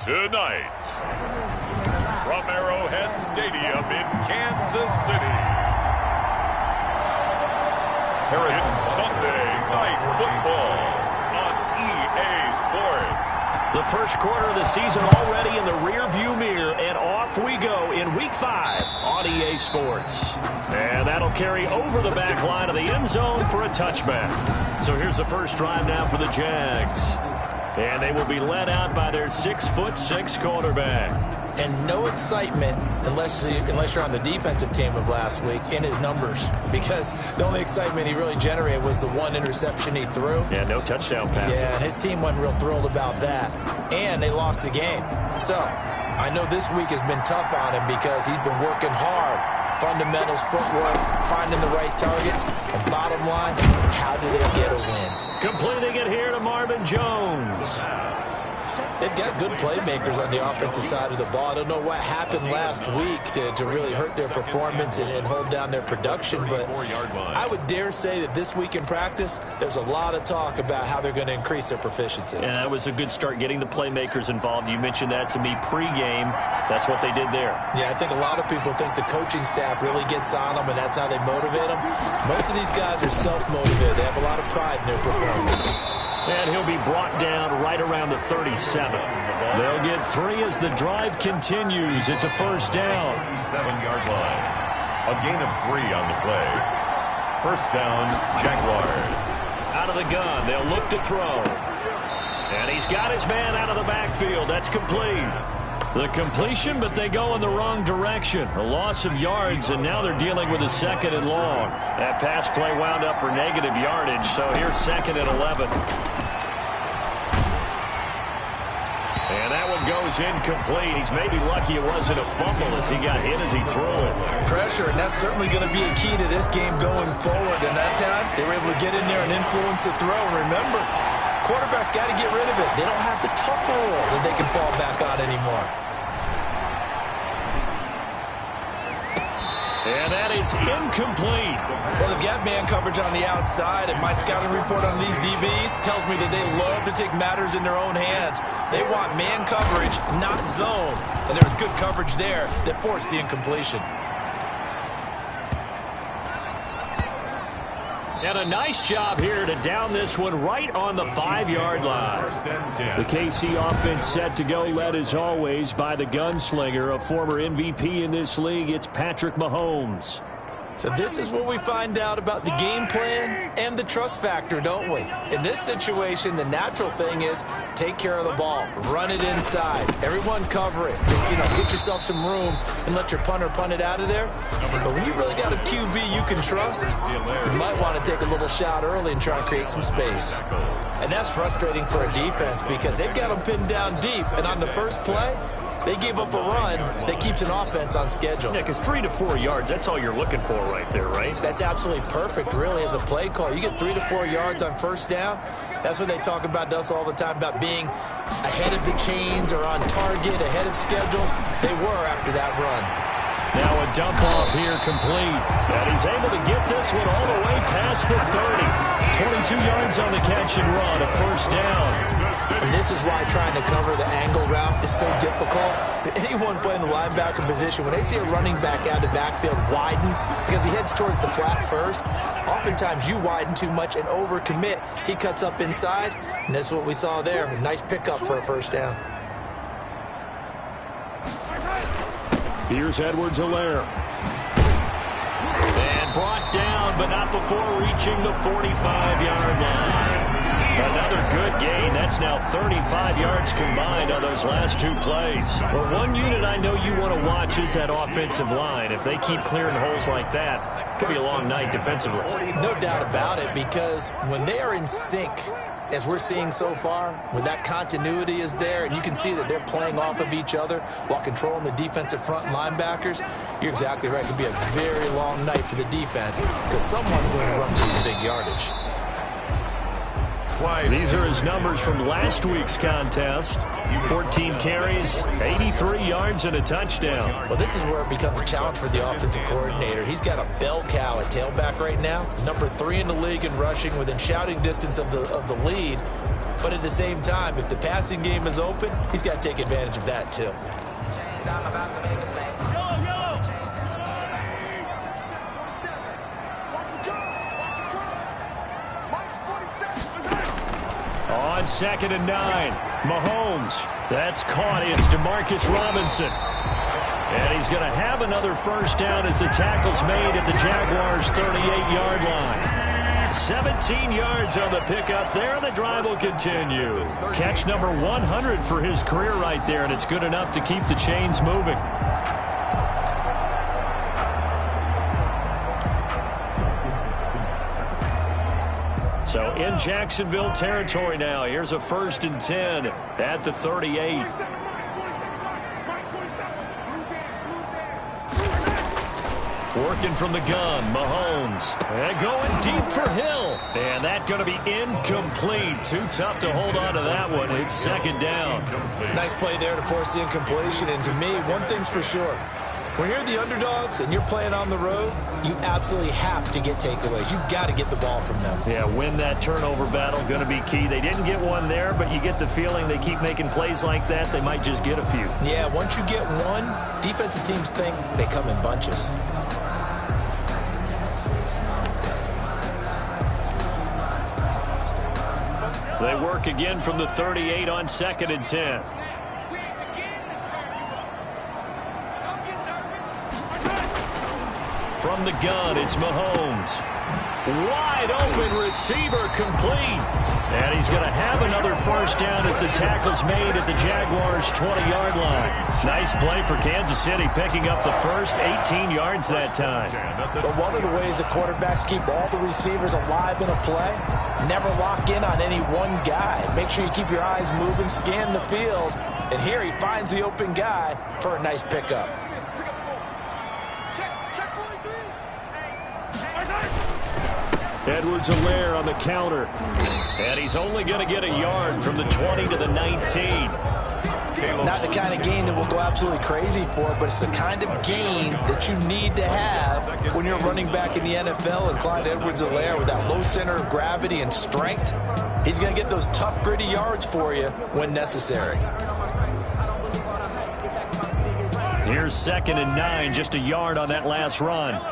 Tonight, from Arrowhead Stadium in Kansas City, it's Sunday Night Football on EA Sports. The first quarter of the season already in the rearview mirror, and off we go in Week 5 on EA Sports. And that'll carry over the back line of the end zone for a touchback. So here's the first drive now for the Jags. And they will be led out by their 6'6" quarterback. And no excitement unless you're on the defensive team of last week in his numbers. Because the only excitement he really generated was the one interception he threw. Yeah, no touchdown pass. Yeah, and his team wasn't real thrilled about that. And they lost the game. So I know this week has been tough on him because he's been working hard. Fundamentals, footwork, finding the right targets. And bottom line, how do they get a win? Completing it here to Marvin Jones. They've got good playmakers on the offensive side of the ball. I don't know what happened last week to really hurt their performance and hold down their production, but I would dare say that this week in practice, there's a lot of talk about how they're going to increase their proficiency. And that was a good start, getting the playmakers involved. You mentioned that to me pregame. That's what they did there. Yeah, I think a lot of people think the coaching staff really gets on them, and that's how they motivate them. Most of these guys are self-motivated. They have a lot of pride in their performance. And he'll be brought down right around the 37. They'll get 3 as the drive continues. It's a first down. 7-yard line. A gain of 3 on the play. First down, Jaguars. Out of the gun. They'll look to throw. And he's got his man out of the backfield. That's complete. The completion, but they go in the wrong direction. A loss of yards, and now they're dealing with a 2nd and long. That pass play wound up for negative yardage, so here's 2nd and 11. And that one goes incomplete. He's maybe lucky it wasn't a fumble as he got hit as he threw it. Pressure, and that's certainly going to be a key to this game going forward. And that time, they were able to get in there and influence the throw. Remember, quarterbacks got to get rid of it. They don't have the tuck rule that they can fall back on anymore. And that is incomplete. Well, they've got man coverage on the outside, and my scouting report on these DBs tells me that they love to take matters in their own hands. They want man coverage, not zone. And there was good coverage there that forced the incompletion. And a nice job here to down this one right on the 5-yard line. The KC offense set to go, led as always by the gunslinger, a former MVP in this league. It's Patrick Mahomes. So this is where we find out about the game plan and the trust factor, don't we? In this situation, the natural thing is take care of the ball. Run it inside. Everyone cover it. Just, get yourself some room and let your punter punt it out of there. But when you really got a QB you can trust, you might want to take a little shot early and try and create some space. And that's frustrating for a defense because they've got them pinned down deep. And on the first play, they gave up a run that keeps an offense on schedule. Yeah, because 3 to 4 yards, that's all you're looking for right there, right? That's absolutely perfect, really, as a play call. You get 3 to 4 yards on first down. That's what they talk about us all the time, about being ahead of the chains or on target, ahead of schedule. They were after that run. Now a dump off here complete. And he's able to get this one all the way past the 30. 22 yards on the catch and run, a first down. And this is why trying to cover the angle route is so difficult. Anyone playing the linebacker position, when they see a running back out of the backfield widen, because he heads towards the flat first, oftentimes you widen too much and overcommit. He cuts up inside, and that's what we saw there. A nice pickup for a first down. Here's Edwards-Helaire. And brought down, but not before reaching the 45-yard line. Another good gain. That's now 35 yards combined on those last 2 plays. Well, one unit I know you want to watch is that offensive line. If they keep clearing holes like that, it could be a long night defensively. No doubt about it, because when they are in sync, as we're seeing so far, when that continuity is there, and you can see that they're playing off of each other while controlling the defensive front linebackers, you're exactly right. It could be a very long night for the defense because someone's going to run for some big yardage. Wide. These are his numbers from last week's contest. 14 carries, 83 yards, and a touchdown. Well, this is where it becomes a challenge for the offensive coordinator. He's got a bell cow at tailback right now, number 3 in the league in rushing, within shouting distance of the lead. But at the same time, if the passing game is open, he's got to take advantage of that too. I'm about to make a play. On 2nd and 9, Mahomes. That's caught. It's Demarcus Robinson. And he's going to have another first down as the tackle's made at the Jaguars' 38-yard line. 17 yards on the pickup there. The drive will continue. Catch number 100 for his career right there, and it's good enough to keep the chains moving. So in Jacksonville territory now. Here's a 1st and 10 at the 38. Working from the gun, Mahomes. And going deep for Hill. And that's going to be incomplete. Too tough to hold on to that one. It's 2nd down. Nice play there to force the incompletion. And to me, one thing's for sure. When you're the underdogs and you're playing on the road, you absolutely have to get takeaways. You've got to get the ball from them. Yeah, win that turnover battle, going to be key. They didn't get one there, but you get the feeling they keep making plays like that, they might just get a few. Yeah, once you get one, defensive teams think they come in bunches. They work again from the 38 on 2nd and 10. From the gun, it's Mahomes. Wide open receiver, complete. And he's going to have another first down as the tackle's made at the Jaguars' 20-yard line. Nice play for Kansas City, picking up the first 18 yards that time. But one of the ways the quarterbacks keep all the receivers alive in a play, never lock in on any one guy. Make sure you keep your eyes moving, scan the field. And here he finds the open guy for a nice pickup. Edwards-Helaire on the counter. And he's only going to get a yard from the 20 to the 19. Not the kind of gain that will go absolutely crazy for, but it's the kind of gain that you need to have when you're running back in the NFL. And Clyde Edwards-Helaire, with that low center of gravity and strength, he's going to get those tough, gritty yards for you when necessary. Here's 2nd and 9, just a yard on that last run.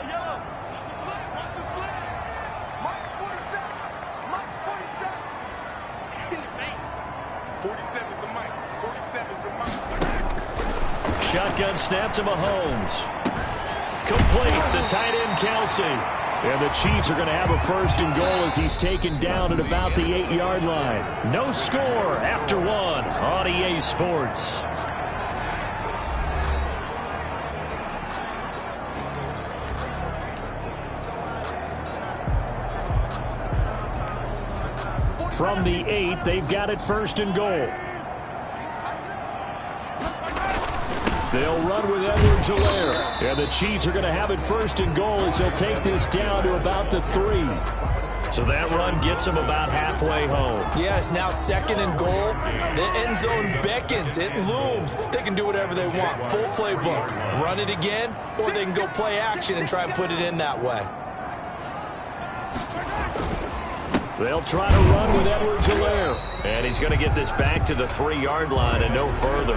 Shotgun snap to Mahomes. Complete, the tight end Kelsey. And the Chiefs are going to have a 1st and goal as he's taken down at about the 8-yard line. No score after 1 on EA Sports. From the 8, they've got it 1st and goal. They'll run with Edwards-Helaire. And the Chiefs are going to have it 1st and goal as he'll take this down to about the 3. So that run gets him about halfway home. Yeah, it's now 2nd and goal. The end zone beckons. It looms. They can do whatever they want. Full playbook. Run it again, or they can go play action and try and put it in that way. They'll try to run with Edwards-Helaire. And he's going to get this back to the 3-yard line and no further.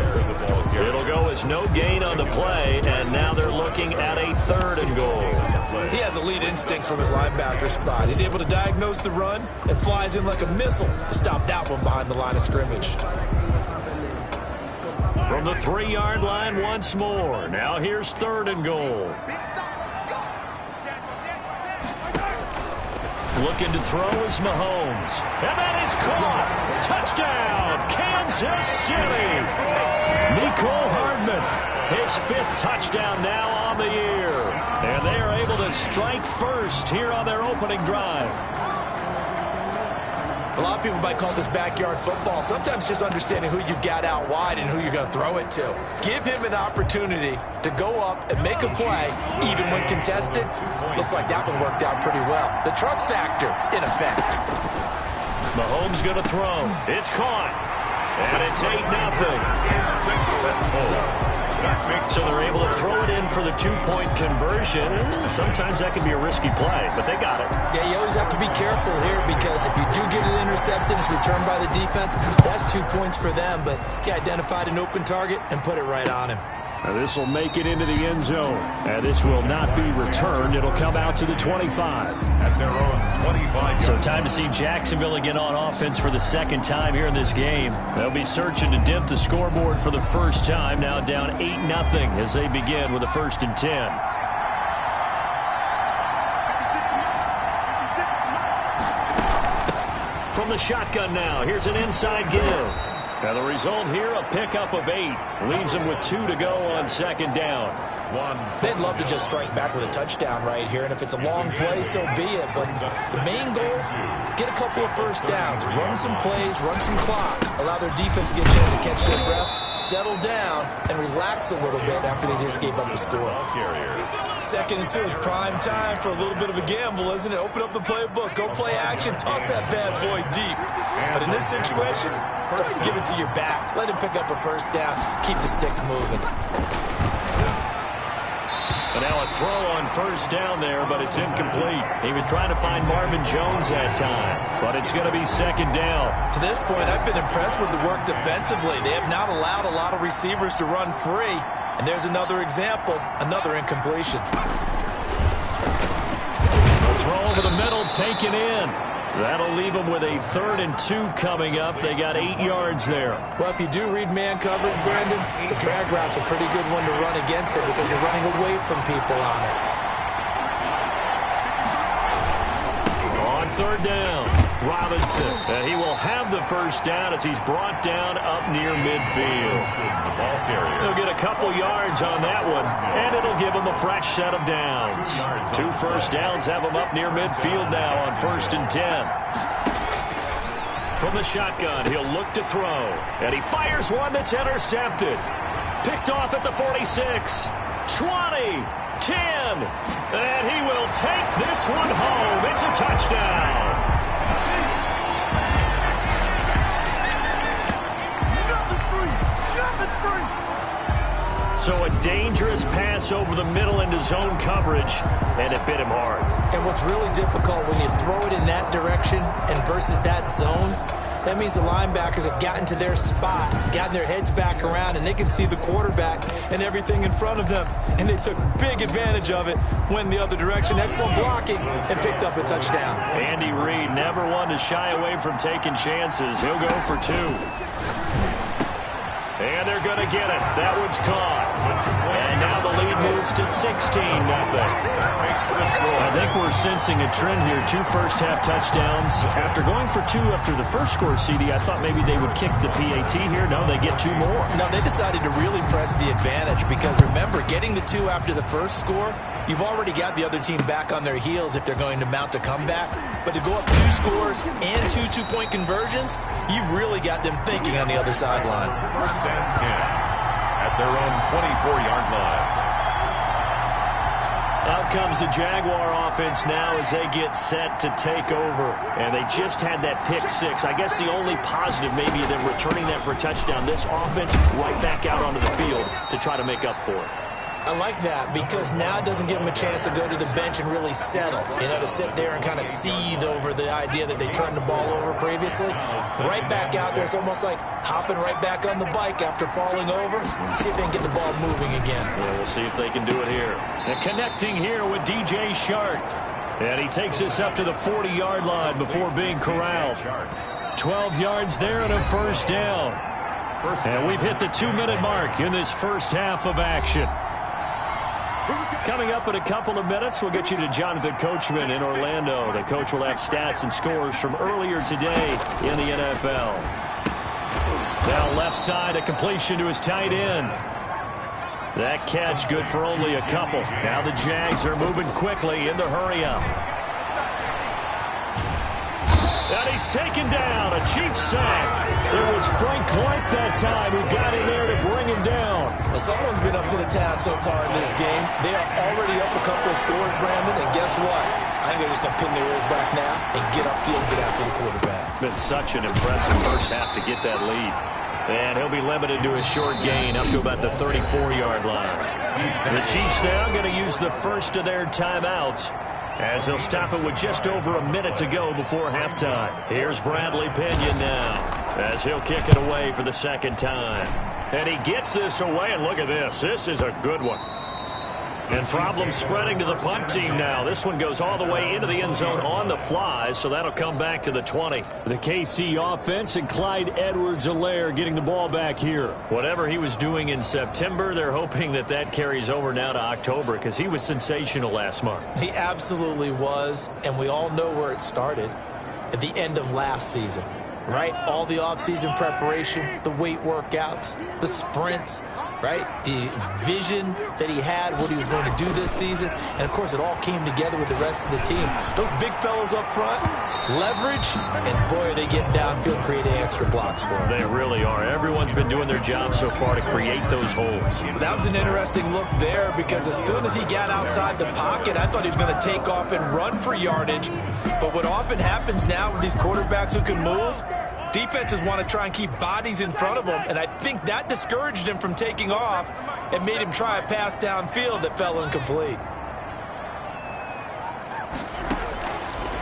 It'll go as no gain on the play, and now they're looking at a 3rd and goal. He has elite instincts from his linebacker spot. He's able to diagnose the run and flies in like a missile to stop that one behind the line of scrimmage. From the 3-yard line once more. Now here's 3rd and goal. Looking to throw is Mahomes. And that is caught. Touchdown, Kansas City. Mecole Hardman, his 5th touchdown now on the year. And they are able to strike first here on their opening drive. A lot of people might call this backyard football. Sometimes just understanding who you've got out wide and who you're going to throw it to. Give him an opportunity to go up and make a play, even when contested. Looks like that one worked out pretty well. The trust factor in effect. Mahomes going to throw. It's caught. And it's 8-0. So they're able to throw it in for the two-point conversion. Sometimes that can be a risky play, but they got it. Yeah, you always have to be careful here because if you do get it intercepted, it's returned by the defense, that's 2 points for them. But he identified an open target and put it right on him. Now this will make it into the end zone. And this will not be returned. It'll come out to the 25. At their own 25. So time to see Jacksonville again on offense for the second time here in this game. They'll be searching to dip the scoreboard for the first time. Now down 8-0 as they begin with a 1st and 10. From the shotgun now, here's an inside give. And the result here, a pickup of 8. Leaves them with 2 to go on 2nd down. They'd love to just strike back with a touchdown right here, and if it's a long play, so be it. But the main goal, get a couple of first downs, run some plays, run some clock, allow their defense to get a chance to catch their breath, settle down, and relax a little bit after they just gave up the score. 2nd and 2 is prime time for a little bit of a gamble, isn't it? Open up the playbook, go play action, toss that bad boy deep. But in this situation, go ahead and give it to your back. Let him pick up a first down, keep the sticks moving. And now a throw on 1st down there, but it's incomplete. He was trying to find Marvin Jones that time, but it's going to be 2nd down. To this point, I've been impressed with the work defensively. They have not allowed a lot of receivers to run free. And there's another example, another incompletion. A throw over the middle, taken in. That'll leave them with a 3rd and 2 coming up. They got 8 yards there. Well, if you do read man coverage, Brandon, the drag route's a pretty good one to run against it because you're running away from people on it. On 3rd down, Robinson. And he will have the 1st down as he's brought down up near midfield. He'll get a couple yards on that one, and it'll give him a fresh set of downs. 2 first downs have him up near midfield now on 1st and 10. From the shotgun, he'll look to throw, and he fires one that's intercepted. Picked off at the 46, 20, 10, and he will take this one home. It's a touchdown. So a dangerous pass over the middle into zone coverage, and it bit him hard. And what's really difficult when you throw it in that direction and versus that zone, that means the linebackers have gotten to their spot, gotten their heads back around, and they can see the quarterback and everything in front of them. And they took big advantage of it, went the other direction, excellent blocking, and picked up a touchdown. Andy Reid never one to shy away from taking chances. He'll go for 2. And they're going to get it. That one's caught. And now the lead moves to 16-0. I think we're sensing a trend here. 2 first-half touchdowns. After going for 2 after the first score, CD, I thought maybe they would kick the PAT here. No, they get 2 more. No, they decided to really press the advantage because, remember, getting the 2 after the first score, you've already got the other team back on their heels if they're going to mount a comeback. But to go up 2 scores and 2 two-point conversions, you've really got them thinking on the other sideline. 1st and 10 at their own 24-yard line. Out comes the Jaguar offense now as they get set to take over. And they just had that pick 6. I guess the only positive maybe them returning that for a touchdown. This offense right back out onto the field to try to make up for it. I like that because now it doesn't give them a chance to go to the bench and really settle. You know, to sit there and kind of seethe over the idea that they turned the ball over previously. Right back out there, it's almost like hopping right back on the bike after falling over. See if they can get the ball moving again. Yeah, we'll see if they can do it here. And connecting here with DJ Shark. And he takes us up to the 40-yard line before being corralled. 12 yards there and a 1st down. And we've hit the 2-minute mark in this first half of action. Coming up in a couple of minutes, we'll get you to Jonathan Coachman in Orlando. The coach will have stats and scores from earlier today in the NFL. Now left side, a completion to his tight end. That catch good for only a couple. Now the Jags are moving quickly in the hurry-up. And he's taken down, a Chiefs sack. It was Frank Clark that time who got in there to bring him down. Well, someone's been up to the task so far in this game. They are already up a couple of scores, Brandon, and guess what? I think they're just going to pin their ears back now and get upfield, get after the quarterback. Been such an impressive first half to get that lead. And he'll be limited to a short gain up to about the 34-yard line. The Chiefs now going to use the first of their timeouts as they'll stop it with just over a minute to go before halftime. Here's Bradley Pinion now as he'll kick it away for the second time. And he gets this away, and look at this. This is a good one. And problems spreading to the punt team now. This one goes all the way into the end zone on the fly, so that'll come back to the 20. The KC offense and Clyde Edwards-Helaire getting the ball back here. Whatever he was doing in September, they're hoping that that carries over now to October because he was sensational last month. He absolutely was, and we all know where it started at the end of last season, right? All the offseason preparation, the weight workouts, the sprints, right? The vision that he had, what he was going to do this season. And, of course, it all came together with the rest of the team. Those big fellas up front, leverage, and, boy, are they getting downfield creating extra blocks for him. They really are. Everyone's been doing their job so far to create those holes. That was an interesting look there because as soon as he got outside the pocket, I thought he was going to take off and run for yardage. But what often happens now with these quarterbacks who can move, defenses want to try and keep bodies in front of them, and I think that discouraged him from taking off and made him try a pass downfield that fell incomplete.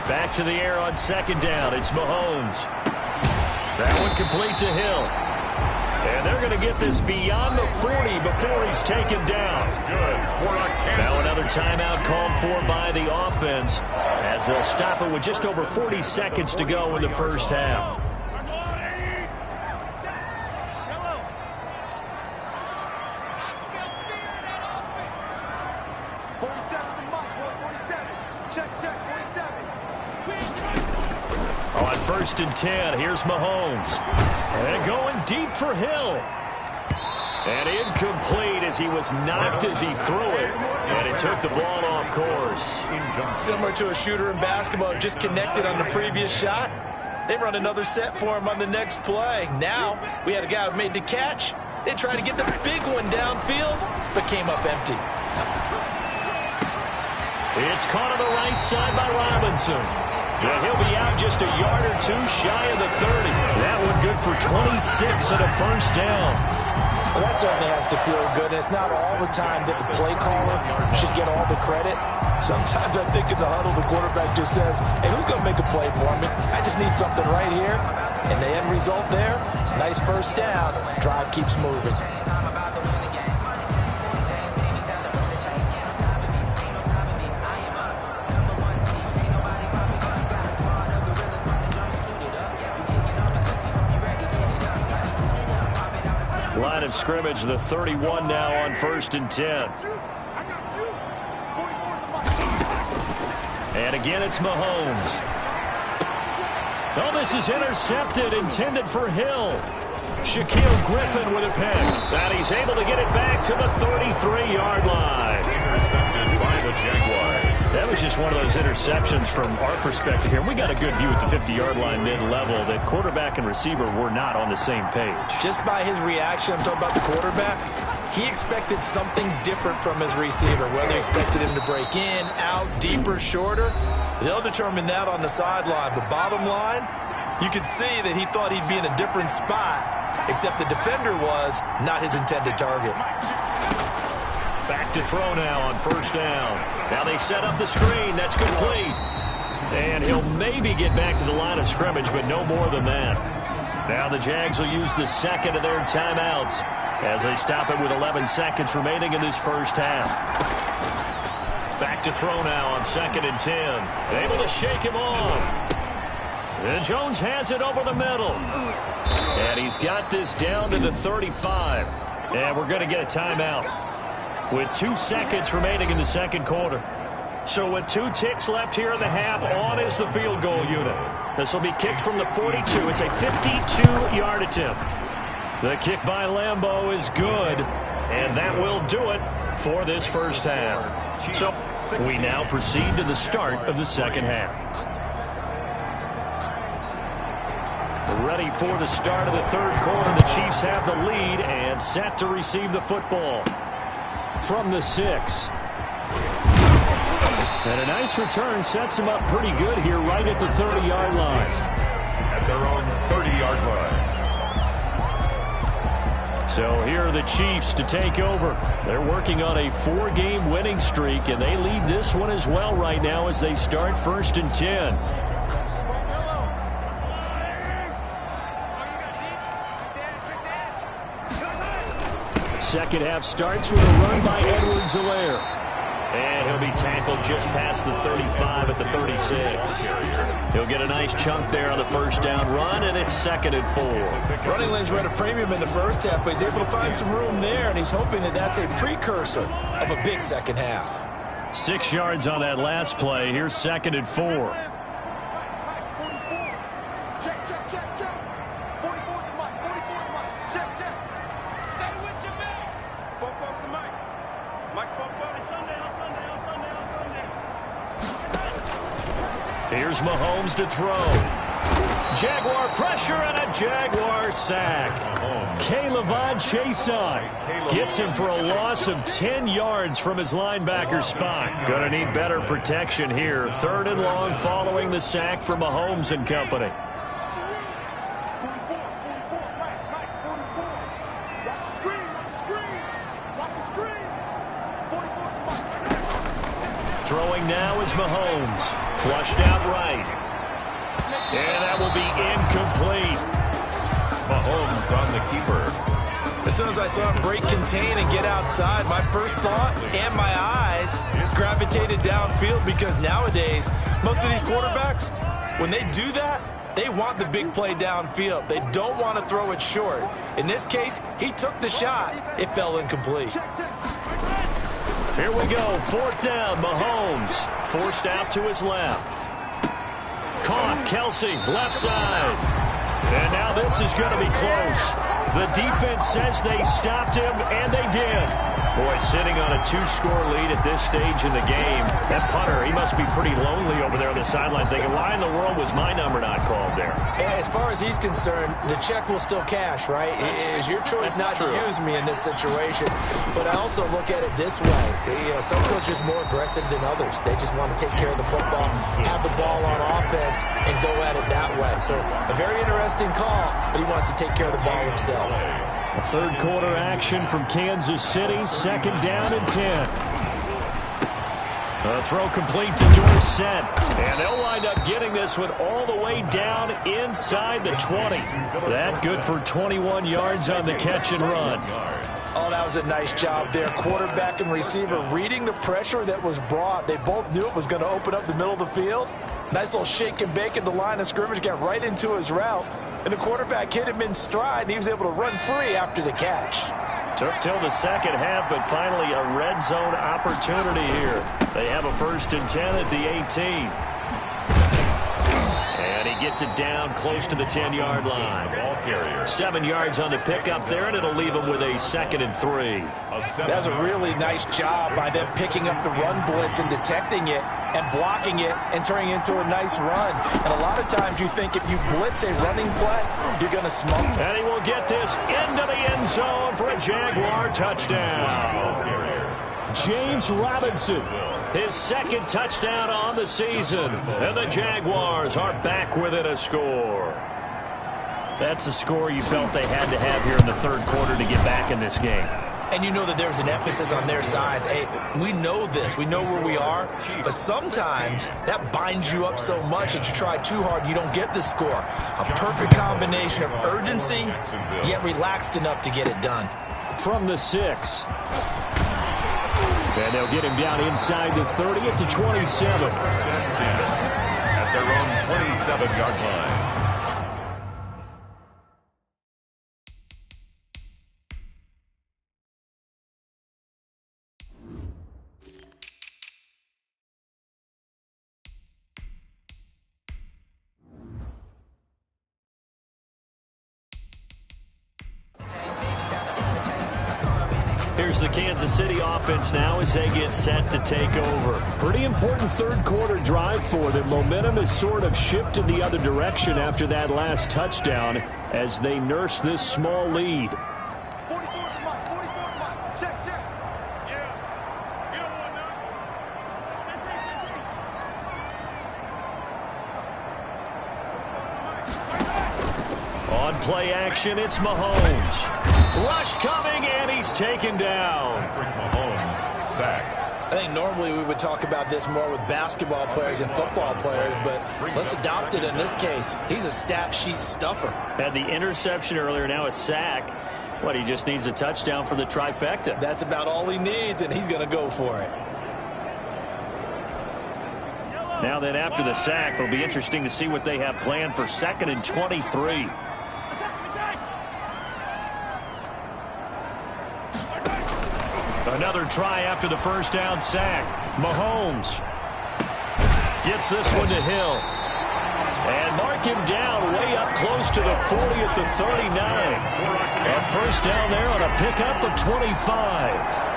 Back to the air on second down. It's Mahomes. That one complete to Hill. And they're going to get this beyond the 40 before he's taken down. Good. Now another timeout called for by the offense as they'll stop it with just over 40 seconds to go in the first half. On first and 10, here's Mahomes. And going deep for Hill. And incomplete as he was knocked as he threw it. And it took the ball off course. Similar to a shooter in basketball, just connected on the previous shot. They run another set for him on the next play. Now, we had a guy who made the catch. They tried to get the big one downfield, but came up empty. It's caught on the right side by Robinson. And he'll be out just a yard or two shy of the 30. That one good for 26 and a first down. Well, that certainly has to feel good. And it's not all the time that the play caller should get all the credit. Sometimes I think in the huddle, the quarterback just says, hey, who's going to make a play for me? I just need something right here. And the end result there, nice first down. Drive keeps moving. Line of scrimmage, the 31 now on first and 10. And again, it's Mahomes. Oh, this is intercepted, intended for Hill. Shaquille Griffin with a pick. And he's able to get it back to the 33-yard line. Intercepted by the Jaguars. That was just one of those interceptions from our perspective here. We got a good view at the 50-yard line mid-level that quarterback and receiver were not on the same page. Just by his reaction, I'm talking about the quarterback, he expected something different from his receiver. Whether he expected him to break in, out, deeper, shorter, they'll determine that on the sideline. But bottom line, you could see that he thought he'd be in a different spot, except the defender was not his intended target. Back to throw now on first down. Now they set up the screen. That's complete. And he'll maybe get back to the line of scrimmage, but no more than that. Now the Jags will use the second of their timeouts as they stop it with 11 seconds remaining in this first half. Back to throw now on second and 10. Able to shake him off. And Jones has it over the middle. And he's got this down to the 35. And we're going to get a timeout with 2 seconds remaining in the second quarter. So with 2 ticks left here in the half, on is the field goal unit. This will be kicked from the 42. It's a 52-yard attempt. The kick by Lambeau is good, and that will do it for this first half. So we now proceed to the start of the second half. Ready for the start of the third quarter. The Chiefs have the lead and set to receive the football. From the 6. And a nice return sets him up pretty good here right at the 30-yard line. At the their own 30-yard line. So here are the Chiefs to take over. They're working on a 4-game winning streak, and they lead this one as well right now as they start 1st and 10. Second half starts with a run by Edwards-Helaire. And he'll be tackled just past the 35 at the 36. He'll get a nice chunk there on the first down run, and it's 2nd and 4. Running lanes were at a premium in the first half, but he's able to find some room there, and he's hoping that that's a precursor of a big second half. 6 yards on that last play. Here's 2nd and 4. Check. 44 to Mike. Check. Stay with your man. Football to Mike. Mike's football. Here's Mahomes to throw. Jaguar pressure and a Jaguar sack. K'Lavon Chaisson gets him for a loss of 10 yards from his linebacker spot. Gonna need better protection here. 3rd and long following the sack for Mahomes and company. 44. Mike, 44. Watch the screen. Watch the screen. 44 to Mike. Throwing now is Mahomes. Flushed out right. And that will be incomplete. Mahomes on the keeper. As soon as I saw him break contain and get outside, my first thought and my eyes gravitated downfield, because nowadays, most of these quarterbacks, when they do that, they want the big play downfield. They don't want to throw it short. In this case, he took the shot. It fell incomplete. Here we go. 4th down. Mahomes forced out to his left. Caught. Kelsey, left side. And now this is going to be close. The defense says they stopped him, and they did. Boy, sitting on a 2-score lead at this stage in the game. That punter, he must be pretty lonely over there on the sideline thinking, why in the world was my number not called there? As far as he's concerned, the check will still cash, right? It is your choice not to use me in this situation. But I also look at it this way. Some coaches are more aggressive than others. They just want to take care of the football, have the ball on offense, and go at it that way. So a very interesting call, but he wants to take care of the ball himself. A 3rd quarter action from Kansas City. 2nd down and 10. A throw complete to Dorsett. And they'll wind up getting this one all the way down inside the 20. That good for 21 yards on the catch and run. Oh, that was a nice job there. Quarterback and receiver reading the pressure that was brought. They both knew it was going to open up the middle of the field. Nice little shake and bake at the line of scrimmage. Got right into his route. And the quarterback hit him in stride, and he was able to run free after the catch. Took till the second half, but finally a red zone opportunity here. They have a 1st and 10 at the 18. And he gets it down close to the 10-yard line. Ball carrier. 7 yards on the pickup there, and it'll leave him with a 2nd and 3. That's a really nice job by them picking up the run blitz and detecting it and blocking it and turning it into a nice run. And a lot of times you think if you blitz a running play, you're going to smoke. And he will get this into the end zone for a Jaguar touchdown. James Robinson, his 2nd touchdown on the season. And the Jaguars are back within a score. That's a score you felt they had to have here in the 3rd quarter to get back in this game. And you know that there's an emphasis on their side. Hey, we know this. We know where we are. But sometimes that binds you up so much that you try too hard, you don't get the score. A perfect combination of urgency, yet relaxed enough to get it done. From the 6. And they'll get him down inside the 30 at the 27. At their own 27-yard line. Here's the Kansas City offense now as they get set to take over. Pretty important 3rd quarter drive for them. Momentum has sort of shifted the other direction after that last touchdown as they nurse this small lead. 44 to Mike. Check. Yeah. You don't want none. On play action, it's Mahomes. Rush coming, and he's taken down. Patrick Mahomes sacked. I think normally we would talk about this more with basketball players and football players, but let's adopt it in this case. He's a stat sheet stuffer. Had the interception earlier, now a sack. What, he just needs a touchdown for the trifecta. That's about all he needs, and he's going to go for it. Now then, after the sack, it'll be interesting to see what they have planned for 2nd and 23. Another try after the first down sack. Mahomes gets this one to Hill. And mark him down way up close to the 40 at the 39. And first down there on a pickup of 25.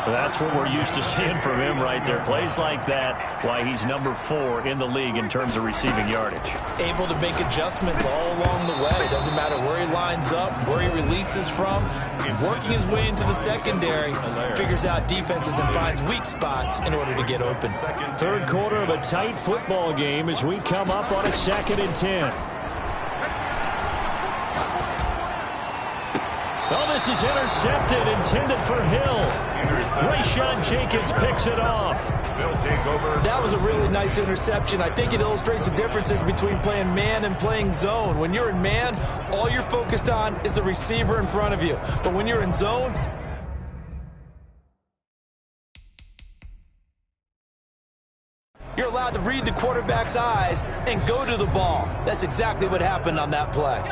That's what we're used to seeing from him right there. Plays like that, why he's number 4 in the league in terms of receiving yardage. Able to make adjustments all along the way. Doesn't matter where he lines up, where he releases from. Working his way into the secondary. Figures out defenses and finds weak spots in order to get open. Third quarter of a tight football game as we come up on a 2nd and 10. Oh, this is intercepted, intended for Hill. Rayshawn Jenkins picks it off. That was a really nice interception. I think it illustrates the differences between playing man and playing zone. When you're in man, all you're focused on is the receiver in front of you. But when you're in zone, you're allowed to read the quarterback's eyes and go to the ball. That's exactly what happened on that play.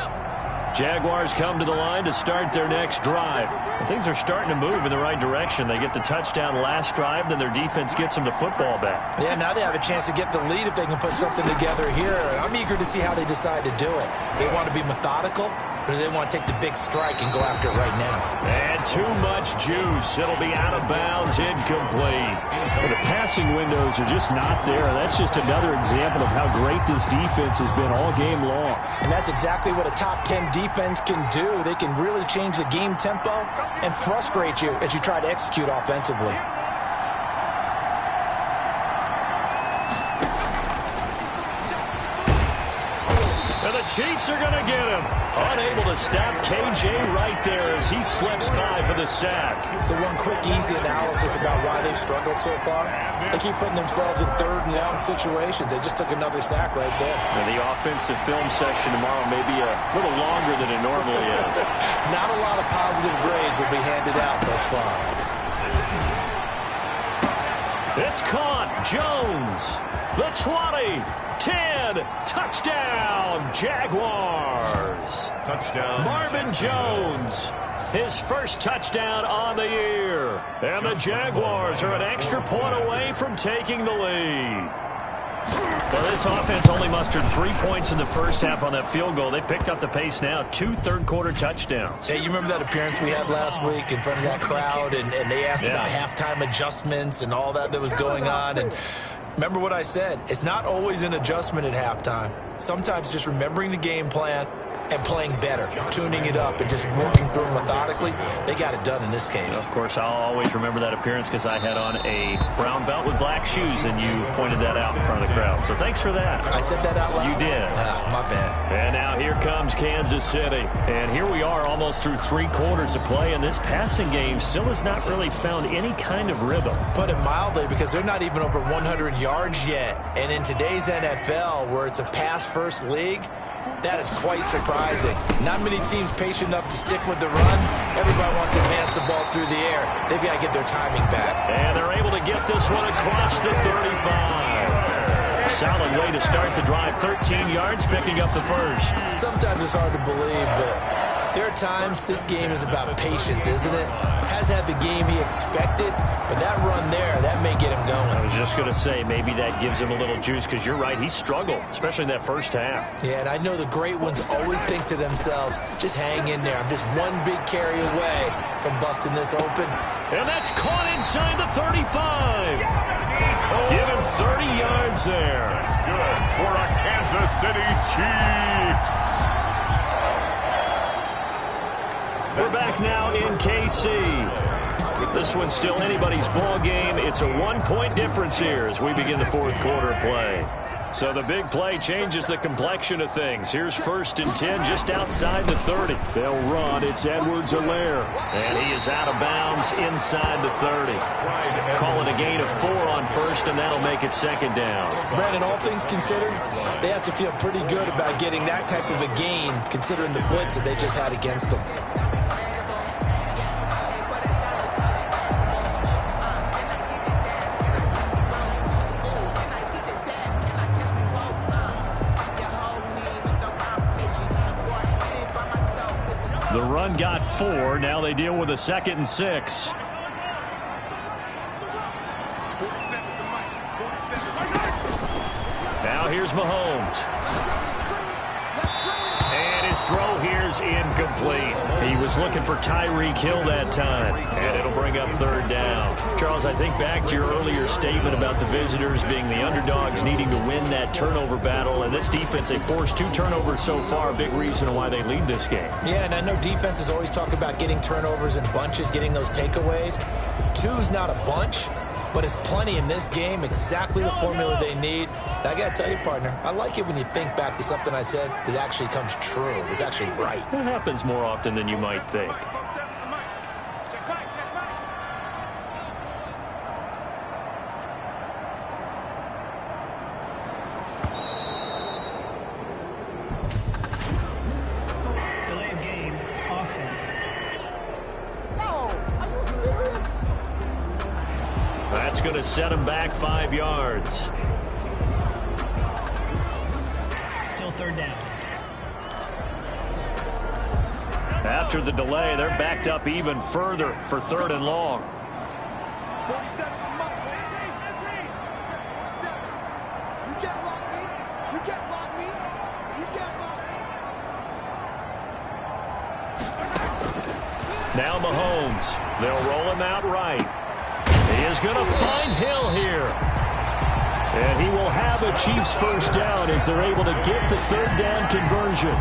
Jaguars come to the line to start their next drive. And things are starting to move in the right direction. They get the touchdown last drive, then their defense gets them the football back. Yeah, now they have a chance to get the lead if they can put something together here. I'm eager to see how they decide to do it. They want to be methodical, or do they want to take the big strike and go after it right now? And too much juice. It'll be out of bounds, incomplete. Well, the passing windows are just not there. That's just another example of how great this defense has been all game long. And that's exactly what a top 10 defense can do. They can really change the game tempo and frustrate you as you try to execute offensively. Chiefs are going to get him. Unable to stop KJ right there as he slips by for the sack. So one quick, easy analysis about why they've struggled so far. They keep putting themselves in 3rd and long situations. They just took another sack right there. And the offensive film session tomorrow may be a little longer than it normally is. Not a lot of positive grades will be handed out thus far. It's caught. Jones. The 20. 10, touchdown, Jaguars. Touchdown. Marvin Jones, his first touchdown on the year. And the Jaguars are an extra point away from taking the lead. Well, this offense only mustered 3 points in the first half on that field goal. They picked up the pace now, 2 third-quarter touchdowns. Hey, you remember that appearance we had last week in front of that crowd, and they asked about halftime adjustments and all that was going on, and remember what I said. It's not always an adjustment at halftime. Sometimes just remembering the game plan and playing better, tuning it up and just working through it methodically. They got it done in this case. Of course, I'll always remember that appearance because I had on a brown belt with black shoes, and you pointed that out in front of the crowd. So thanks for that. I said that out loud? You did. My bad. And now here comes Kansas City. And here we are almost through 3 quarters of play, and this passing game still has not really found any kind of rhythm. Put it mildly, because they're not even over 100 yards yet. And in today's NFL, where it's a pass-first league, that is quite surprising. Not many teams patient enough to stick with the run. Everybody wants to advance the ball through the air. They've got to get their timing back. And they're able to get this one across the 35. Solid way to start the drive. 13 yards, picking up the first. Sometimes it's hard to believe, but there are times this game is about patience, isn't it? Has had the game he expected, but that run there, that may get him going. I was just going to say, maybe that gives him a little juice, because you're right, he struggled, especially in that first half. Yeah, and I know the great ones always think to themselves, just hang in there. I'm just one big carry away from busting this open. And that's caught inside the 35. Give him 30 yards there. Good for a Kansas City Chiefs. We're back now in KC. This one's still anybody's ball game. It's a 1-point difference here as we begin the 4th quarter of play. So the big play changes the complexion of things. Here's 1st and 10 just outside the 30. They'll run. It's Edwards-Helaire. And he is out of bounds inside the 30. Call it a gain of 4 on 1st, and that'll make it 2nd down. Brandon, all things considered, they have to feel pretty good about getting that type of a gain, considering the blitz that they just had against them. The run got 4. Now they deal with a 2nd and 6. Now here's Mahomes. And his throw here's incomplete. He was looking for Tyreek Hill that time. And it'll bring up 3rd down. Charles, I think back to your earlier statement about the visitors being the underdogs needing to win that turnover battle. And this defense, they forced 2 turnovers so far. A big reason why they lead this game. Yeah, and I know defenses always talk about getting turnovers in bunches, getting those takeaways. 2's not a bunch, but it's plenty in this game, exactly the formula they need. And I got to tell you, partner, I like it when you think back to something I said that actually comes true, that's actually right. It happens more often than you might think. Delay of game, offense. That's going to set him back 5 yards. Still 3rd down. After the delay, they're backed up even further for 3rd and long. You can't block me. You can't block me. You can't block me. Now Mahomes. They'll roll him out right. He is going to find Hill here. And he will have a Chiefs 1st down as they're able to get the 3rd down conversion.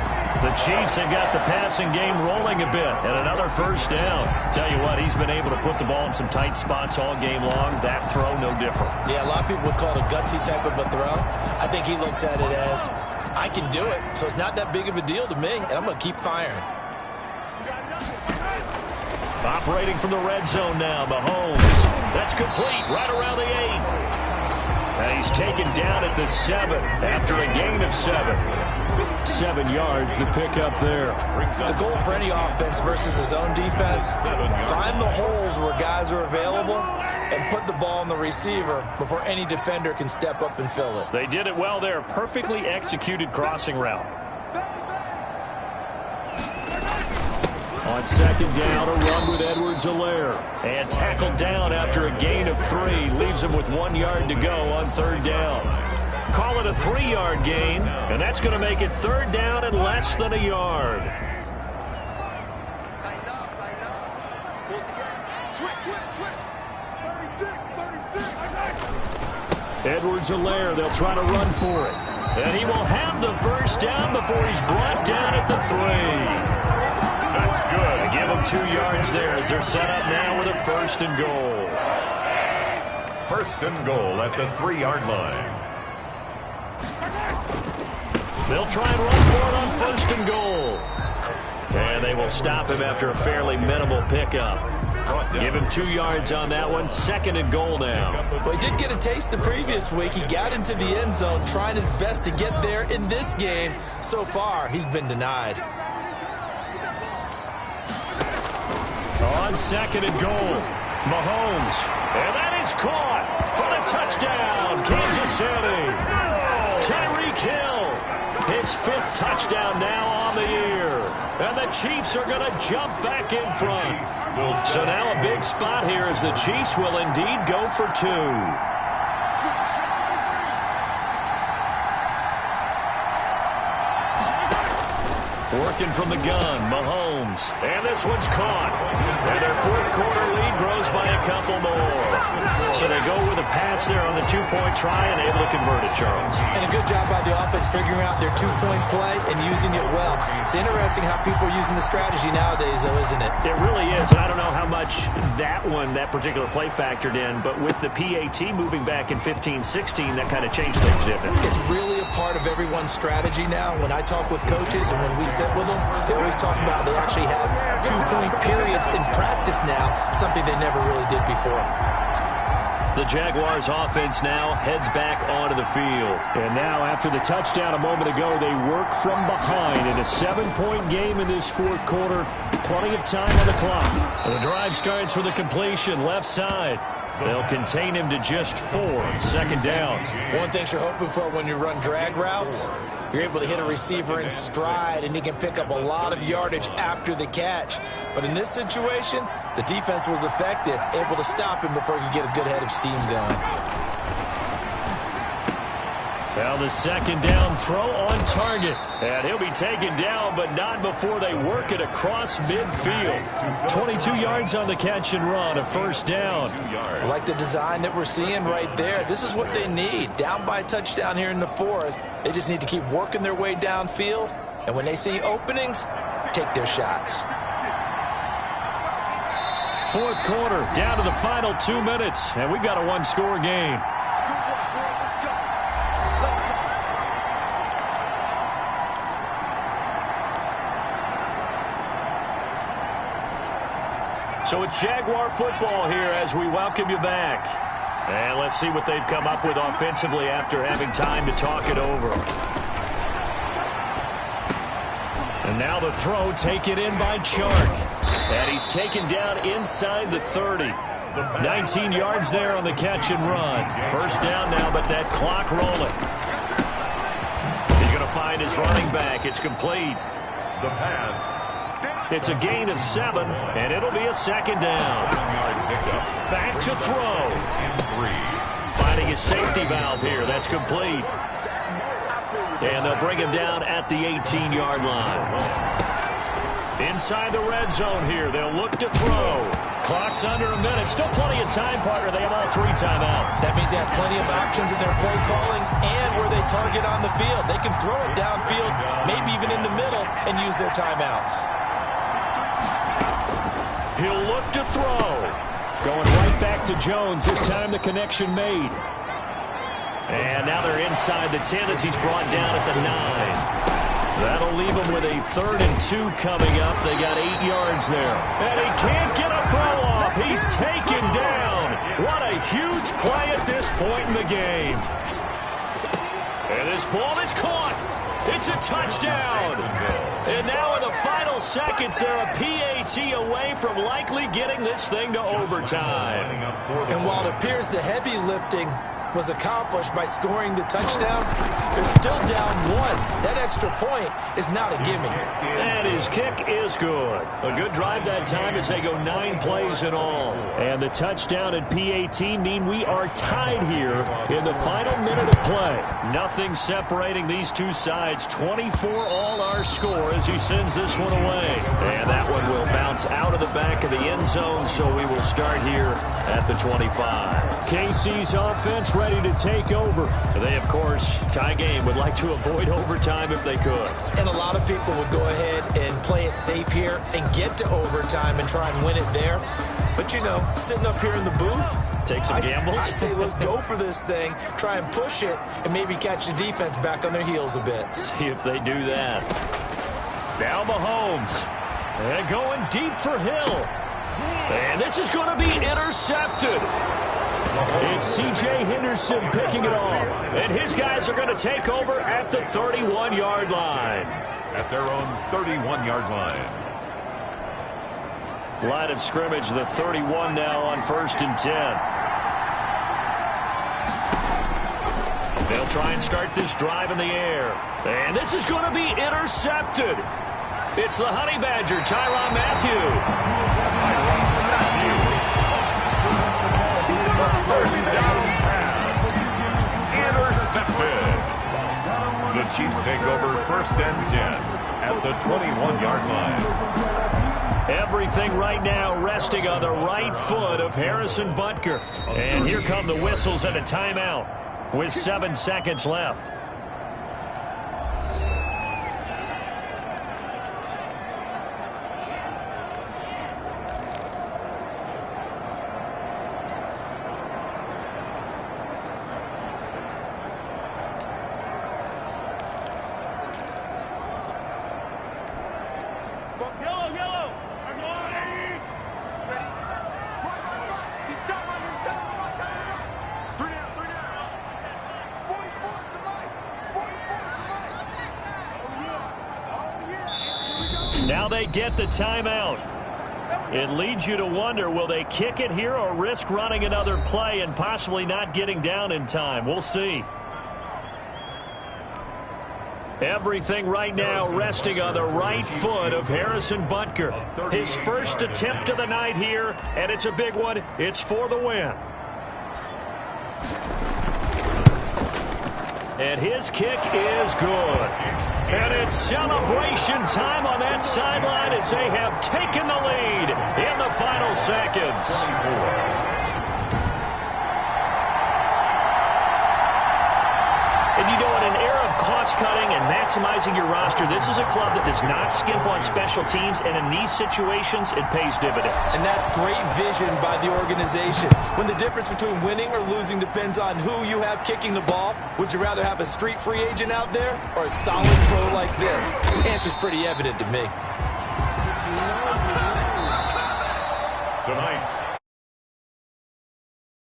The Chiefs have got the passing game rolling a bit, and another 1st down. Tell you what, he's been able to put the ball in some tight spots all game long. That throw, no different. Yeah, a lot of people would call it a gutsy type of a throw. I think he looks at it as, I can do it, so it's not that big of a deal to me, and I'm going to keep firing. Operating from the red zone now, Mahomes. That's complete, right around the 8. And he's taken down at the 7 after a gain of 7. 7 yards, the pickup there. The goal for any offense versus his own defense, find the holes where guys are available and put the ball on the receiver before any defender can step up and fill it. They did it well there. Perfectly executed crossing route. On 2nd down, a run with Edwards-Helaire. And tackled down after a gain of 3. Leaves him with 1 yard to go on 3rd down. Call it a 3-yard gain, and that's going to make it 3rd down and less than a yard. Tighten up, tighten up. Pull it together. Switch. 36. Edwards-Helaire, they'll try to run for it. And he will have the 1st down before he's brought down at the 3. That's good. They give him 2 yards there as they're set up now with a 1st and goal. 1st and goal at the 3-yard line. They'll try and run for it on 1st and goal. And they will stop him after a fairly minimal pickup. Give him 2 yards on that one. 2nd and goal now. Well, he did get a taste the previous week. He got into the end zone, trying his best to get there in this game. So far, he's been denied. On 2nd and goal, Mahomes. And that is caught for the touchdown, Kansas City. Tyreek Hill, his 5th touchdown now on the year. And the Chiefs are going to jump back in front. So now a big spot here as the Chiefs will indeed go for 2. Working from the gun, Mahomes. And this one's caught. And their fourth quarter lead grows by a couple more. So they go with a pass there on the two-point try and able to convert it, Charles. And a good job by the offense figuring out their two-point play and using it well. It's interesting how people are using the strategy nowadays, though, isn't it? It really is, and I don't know how much that particular play factored in, but with the PAT moving back in 15-16, that kind of changed things, didn't it? It's really a part of everyone's strategy now. When I talk with coaches and when we sit with them, they always talk about they actually have two-point periods in practice now, something they never really did before. The Jaguars offense now heads back onto the field. And now after the touchdown a moment ago, they work from behind in a 7-point game in this fourth quarter. Plenty of time on the clock. And the drive starts with a completion left side. They'll contain him to just 4. Second down. One thing you're hoping for when you run drag routes, you're able to hit a receiver in stride, and he can pick up a lot of yardage after the catch. But in this situation, the defense was effective, able to stop him before he could get a good head of steam going. Now the second down throw on target. And he'll be taken down, but not before they work it across midfield. 22 yards on the catch and run, a first down. I like the design that we're seeing right there. This is what they need. Down by a touchdown here in the fourth. They just need to keep working their way downfield. And when they see openings, take their shots. Fourth quarter, down to the final 2 minutes. And we've got a one-score game. So it's Jaguar football here as we welcome you back. And let's see what they've come up with offensively after having time to talk it over. And now the throw taken in by Chark. And he's taken down inside the 30. 19 yards there on the catch and run. First down now, but that clock rolling. He's going to find his running back. It's complete. The pass. It's a gain of 7, and it'll be a second down. Back to throw. Finding his safety valve here. That's complete. And they'll bring him down at the 18-yard line. Inside the red zone here. They'll look to throw. Clock's under a minute. Still plenty of time, partner. They have all 3 timeouts. That means they have plenty of options in their play calling and where they target on the field. They can throw it downfield, maybe even in the middle, and use their timeouts. He'll look to throw. Going right back to Jones. This time the connection made. And now they're inside the 10 as he's brought down at the 9. That'll leave him with a 3rd and 2 coming up. They got 8 yards there. And he can't get a throw off. He's taken down. What a huge play at this point in the game. And this ball is caught. It's a touchdown. And now in the final seconds, they're a PAT away from likely getting this thing to overtime. And while it appears the heavy lifting was accomplished by scoring the touchdown, they're still down 1. That extra point is not a gimme. And his kick is good. A good drive that time as they go 9 plays in all. And the touchdown at PAT mean we are tied here in the final minute of play. Nothing separating these two sides. 24 all our score as he sends this one away. And that one will bounce out of the back of the end zone, so we will start here at the 25. KC's offense ready to take over. They, of course, tie game, would like to avoid overtime if they could. And a lot of people would go ahead and play it safe here and get to overtime and try and win it there. But, you know, sitting up here in the booth, take some gambles. I say let's go for this thing, try and push it, and maybe catch the defense back on their heels a bit. See if they do that. Now Mahomes. And going deep for Hill. And this is going to be intercepted. It's C.J. Henderson picking it off. And his guys are going to take over at the 31-yard line. At their own 31-yard line. Line of scrimmage, the 31 now on 1st and 10. They'll try and start this drive in the air. And this is going to be intercepted. It's the Honey Badger, Tyrann Mathieu. Intercepted. The Chiefs take over 1st and 10. at the 21-yard line. Everything right now resting on the right foot of Harrison Butker. And here come the whistles and a timeout with 7 seconds left. Now they get the timeout. It leads you to wonder, will they kick it here or risk running another play and possibly not getting down in time? We'll see. Everything right now resting on the right foot of Harrison Butker. His first attempt of the night here, and it's a big one. It's for the win. And his kick is good. And it's celebration time on that sideline as they have taken the lead in the final seconds. And you know, in an era of cost-cutting and maximizing your roster, this is a club that does not skimp on special teams, and in these situations, it pays dividends. And that's great vision by the organization. When the difference between winning or losing depends on who you have kicking the ball, would you rather have a street free agent out there or a solid pro like this? The answer's pretty evident to me. Tonight's